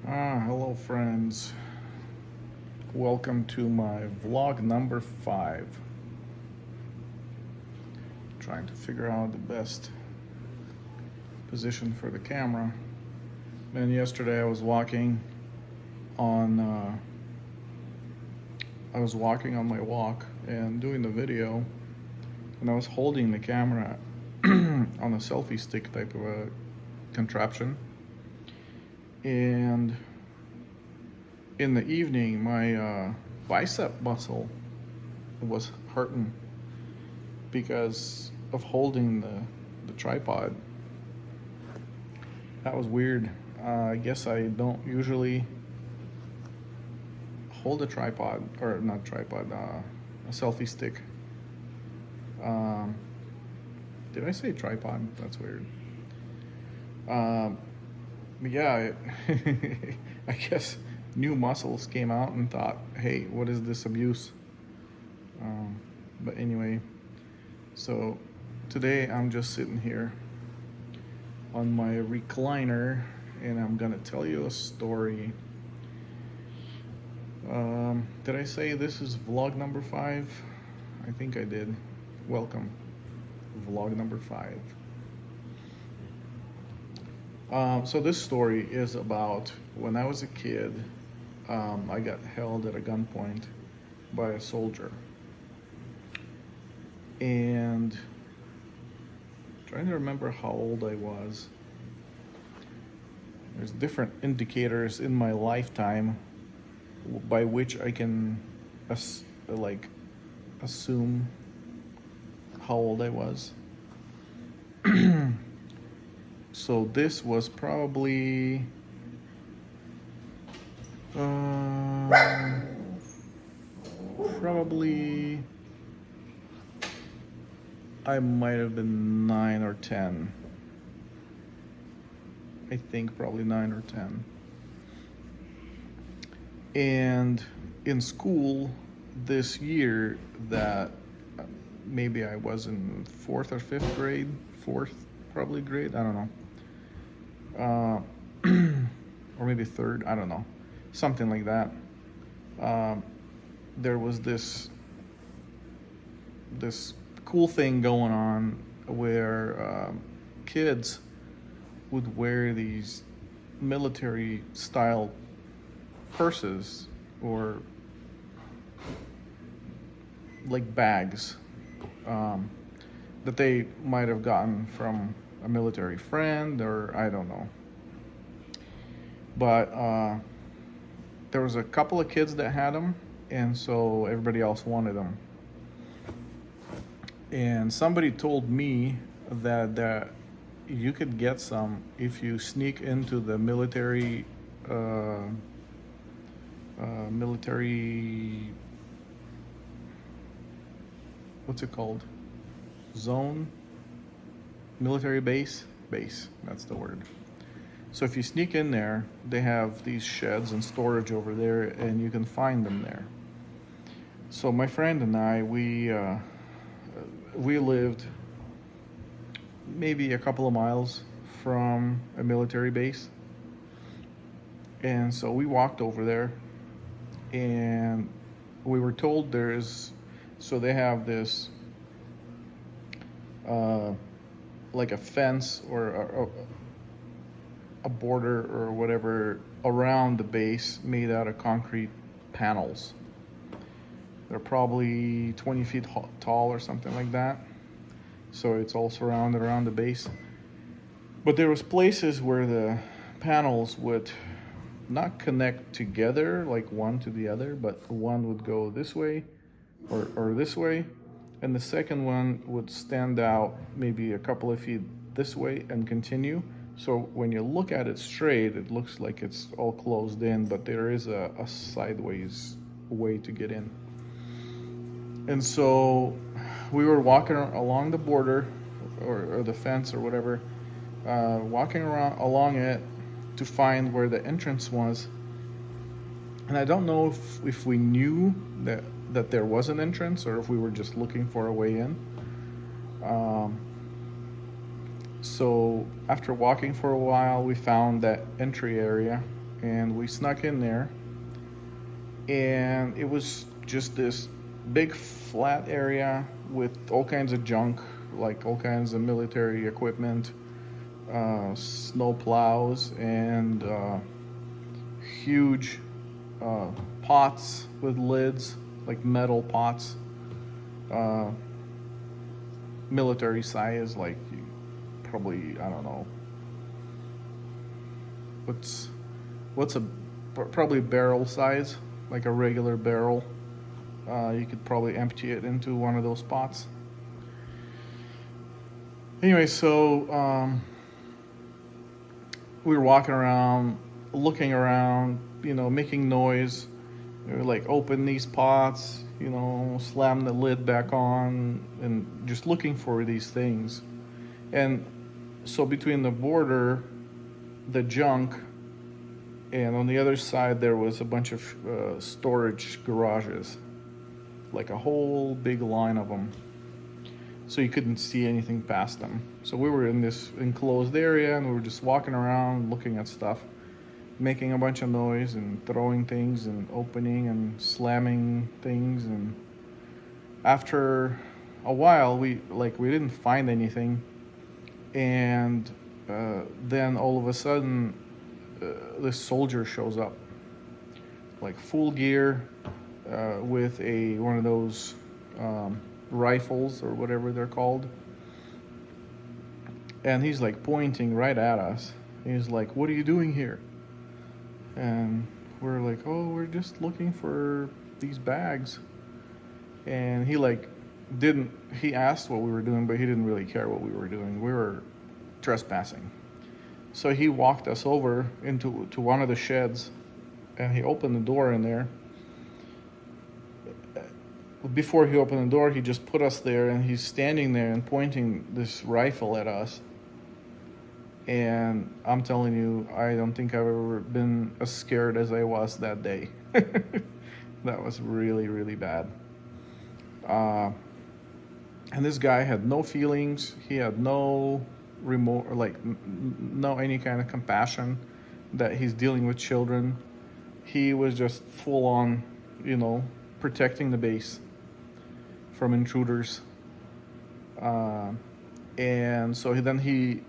Hello friends. Welcome to my vlog number 5. Trying to figure out the best position for the camera. And yesterday I was walking on my walk and doing the video, and I was holding the camera on a selfie stick type of a contraption. And in the evening, my bicep muscle was hurting because of holding the tripod. That was weird. I guess I don't usually hold a tripod, or not tripod, a selfie stick. Did I say tripod? That's weird. Yeah, I guess new muscles came out and thought, hey, what is this abuse? But anyway, so today I'm just sitting here on my recliner and I'm gonna tell you a story. Did I say this is vlog number 5? I think I did. Welcome, vlog number 5. So this story is about when I was a kid. I got held at a gunpoint by a soldier, and trying to remember how old I was. There's different indicators in my lifetime by which I can assume how old I was. So this was probably I might have been 9 or 10. I think probably 9 or 10. And in school this year, that maybe I was in 4th or 5th grade, 4th probably grade, I don't know. Or maybe 3rd, I don't know, something like that. There was this cool thing going on where kids would wear these military style purses, or like bags, that they might have gotten from a military friend, or I don't know. But there was a couple of kids that had them, and so everybody else wanted them. And somebody told me that you could get some if you sneak into the military what's it called? Zone? Military base? Base, that's the word. So if you sneak in there, they have these sheds and storage over there, and you can find them there. So my friend and I, we lived maybe a couple of miles from a military base. And so we walked over there, and we were told so they have this like a fence or a border or whatever around the base, made out of concrete panels. They're probably 20 feet tall or something like that. So it's all surrounded around the base. But there was places where the panels would not connect together, like one to the other, but one would go this way or this way, and the second one would stand out maybe a couple of feet this way and continue. So when you look at it straight, it looks like it's all closed in, but there is a sideways way to get in. And so we were walking along the border, or the fence or whatever, walking along it to find where the entrance was. And I don't know if we knew that there was an entrance, or if we were just looking for a way in. So after walking for a while, we found that entry area, and we snuck in there, and it was just this big flat area with all kinds of junk, like all kinds of military equipment, snow plows, and huge pots with lids, like metal pots, uh, military size, like probably, I don't know, what's what's a probably barrel size, like a regular barrel. You could probably empty it into one of those pots. Anyway, so we were walking around, looking around, making noise. We were like, open these pots, slam the lid back on, and just looking for these things. And so between the border, the junk, and on the other side, there was a bunch of storage garages, like a whole big line of them. So you couldn't see anything past them. So we were in this enclosed area, and we were just walking around looking at stuff, making a bunch of noise and throwing things and opening and slamming things. And after a while, we didn't find anything. And then all of a sudden, this soldier shows up, like full gear, with one of those rifles or whatever they're called, and he's like pointing right at us. He's like, "What are you doing here?" And we're like, "Oh, we're just looking for these bags." And he asked what we were doing, but he didn't really care what we were doing. We were trespassing. So he walked us over to one of the sheds, and he opened the door in there. Before he opened the door, he just put us there, and he's standing there and pointing this rifle at us. And I'm telling you, I don't think I've ever been as scared as I was that day. That was really, really bad. And this guy had no feelings. He had no no any kind of compassion that he's dealing with children. He was just full on, protecting the base from intruders. And so he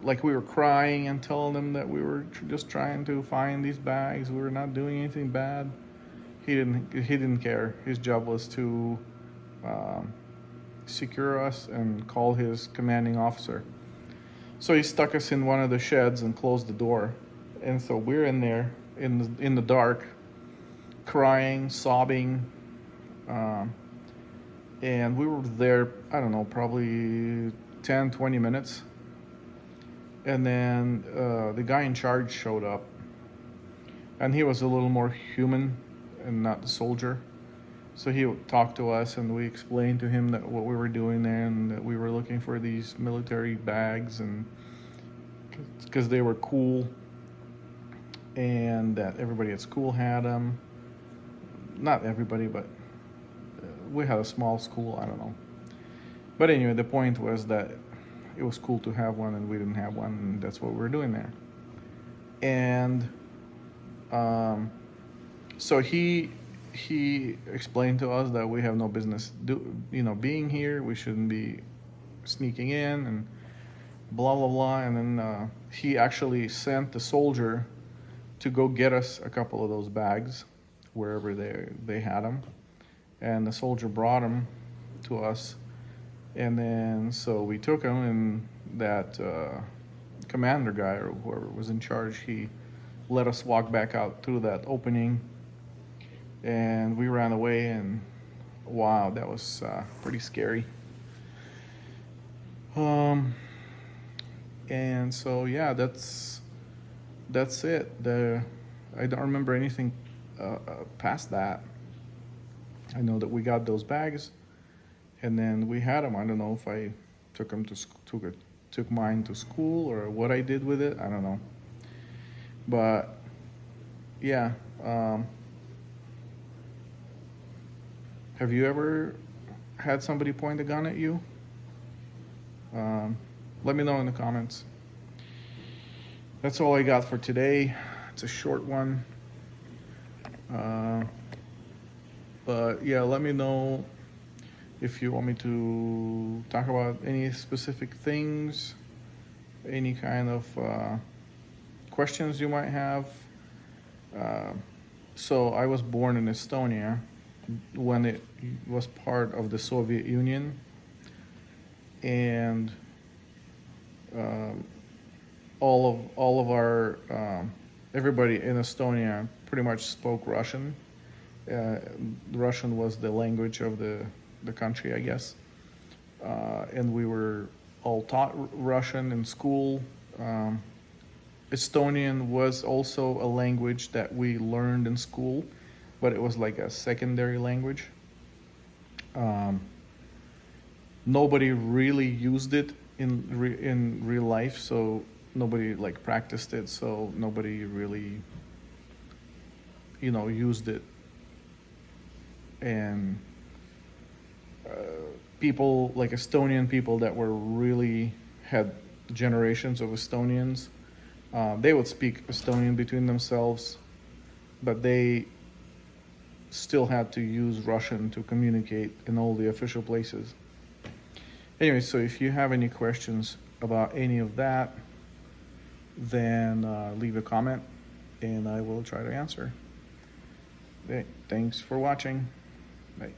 we were crying and telling him that we were just trying to find these bags. We were not doing anything bad. He didn't care. His job was to secure us and call his commanding officer. So he stuck us in one of the sheds and closed the door. And so we're in there in the dark, crying, sobbing, and we were there, I don't know, probably 10, 20 minutes. And then the guy in charge showed up, and he was a little more human and not the soldier. So he talked to us, and we explained to him that what we were doing there, and that we were looking for these military bags, and because they were cool, and that everybody at school had them. Not everybody, but we had a small school, I don't know. But anyway, the point was that it was cool to have one, and we didn't have one, and that's what we were doing there. And so he explained to us that we have no business being here. We shouldn't be sneaking in, and blah blah blah. And then he actually sent the soldier to go get us a couple of those bags wherever they had them, and the soldier brought them to us. And then so we took them, and that commander guy or whoever was in charge, he let us walk back out through that opening, and we ran away. And wow, that was pretty scary. And so yeah, that's it. I don't remember anything past that. I know that we got those bags, and then we had them. I don't know if I took them took mine to school, or what I did with it. I don't know. But yeah, have you ever had somebody point a gun at you? Let me know in the comments. That's all I got for today. It's a short one. But yeah, let me know if you want me to talk about any specific things, any kind of questions you might have. So I was born in Estonia when it was part of the Soviet Union, and um, all of our everybody in Estonia pretty much spoke Russian. Uh, Russian was the language of the country, I guess, and we were all taught Russian in school. Um, Estonian was also a language that we learned in school, but it was like a secondary language. Um, Nobody really used it in real life, so nobody like practiced it, so nobody really used it. And people like Estonian people that were really had generations of Estonians, they would speak Estonian between themselves, but they still had to use Russian to communicate in all the official places. Anyway, so if you have any questions about any of that, then leave a comment and I will try to answer. Okay, thanks for watching. Bye.